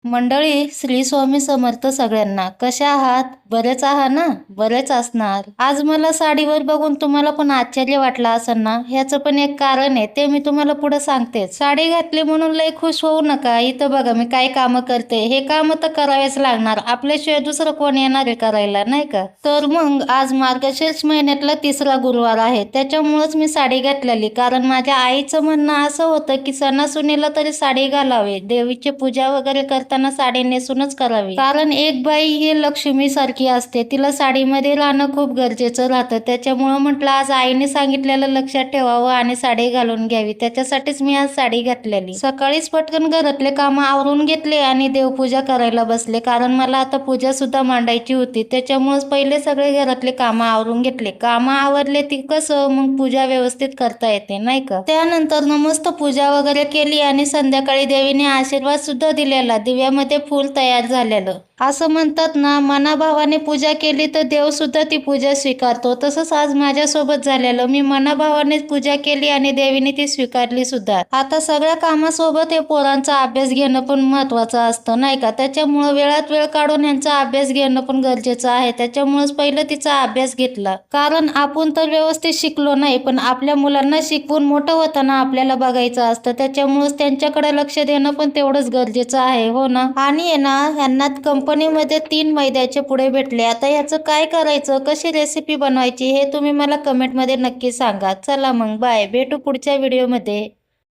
मंडळी, श्री स्वामी समर्थ सगळ्यांना. कशा आहात? बरेच आहात ना? बरेच असणार. आज मला साडीवर बघून तुम्हाला पण आश्चर्य वाटलं असेल ना? ह्याचं पण एक कारण आहे, ते मी तुम्हाला पुढे सांगते. साडी घातली म्हणून लय खुश होऊ नका. इथं बघा मी काय कामं करते. हे काम तर करावेच लागणार, आपल्याशिवाय दुसरं कोण येणार आहे करायला, नाही का? तर मग आज मार्गशीर्ष महिन्यातला 3रा गुरुवार आहे, त्याच्यामुळेच मी साडी घातलेली. कारण माझ्या आईचं म्हणणं असं होतं की सणासुनीला तरी साडी घालावी, देवीची पूजा वगैरे करताना साडी नेसूनच करावी. कारण एक बाई ही लक्ष्मी सारखी असते, तिला साडीमध्ये राहणं खूप गरजेचं राहतं. त्याच्यामुळं म्हटलं आज आईने सांगितलेलं लक्षात ठेवावं आणि साडी घालून घ्यावी, त्याच्यासाठीच मी आज साडी घातलेली. सकाळीच पटकन घरातले कामं आवरून घेतले आणि देवपूजा करायला बसले, कारण मला आता पूजा सुद्धा मांडायची होती. त्याच्यामुळेच पहिले सगळे घरातले कामं आवरून घेतले. कामं आवरले ती कसं मग पूजा व्यवस्थित करता येते, नाही का? त्यानंतर मस्त पूजा वगैरे केली आणि संध्याकाळी देवीने आशीर्वाद सुद्धा दिलेला. दिव्यामध्ये फूल तयार झालेलं. असं म्हणतात ना, मनाभावाने पूजा केली तर देव सुद्धा ती पूजा स्वीकारतो. तसंच आज माझ्यासोबत झालेलं. मी मनाभावाने पूजा केली आणि देवीने ती स्वीकारली सुद्धा. आता सगळ्या कामासोबत हे पोरांचा अभ्यास घेणं पण महत्वाचं असतं, नाही का? त्याच्यामुळं वेळात वेळ काढून यांचा अभ्यास घेणं पण गरजेचं आहे. त्याच्यामुळेच पहिलं तिचा अभ्यास घेतला. कारण आपण तर व्यवस्थित शिकलो नाही, पण आपल्या मुलांना शिकवून मोठं होताना आपल्याला बघायचं असतं. त्याच्यामुळेच त्यांच्याकडे लक्ष देणं पण तेवढंच गरजेचं आहे, हो ना? आणि आहे ना, ह्यांना कंपनीमध्ये 3 मैद्याचे पुडे भेटले. आता ह्याचं काय करायचं, कशी रेसिपी बनवायची हे तुम्ही मला कमेंटमध्ये नक्की सांगा. चला मग बाय, भेटू पुढच्या व्हिडिओमध्ये.